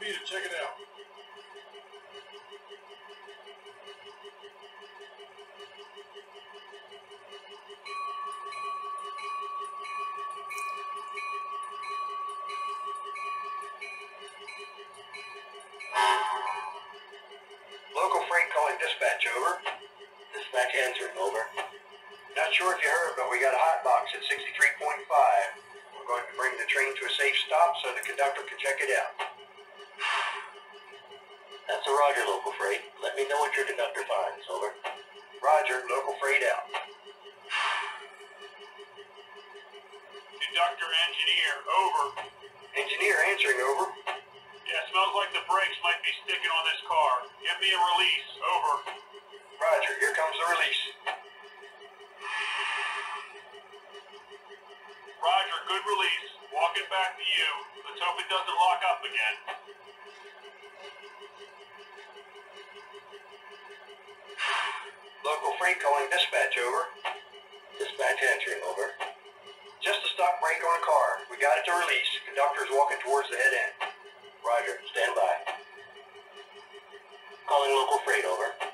B to check it out. Local freight calling dispatch, over. Dispatch answering, over. Not sure if you heard, but we got a hot box at 63.5. We're going to bring the train to a safe stop so the conductor can check it out. That's a Roger, local freight. Let me know what your conductor finds, over. Roger, local freight out. Conductor, engineer, over. Engineer answering, over. Yeah, smells like the brakes might be sticking on this car. Give me a release, over. Roger, here comes the release. Roger, good release. Walking back to you. Let's hope it doesn't lock up again. Local freight calling dispatch, over. Dispatch answering, over. Just a stock brake on a car. We got it to release. Conductor's walking towards the head end. Roger, stand by. Calling local freight, over.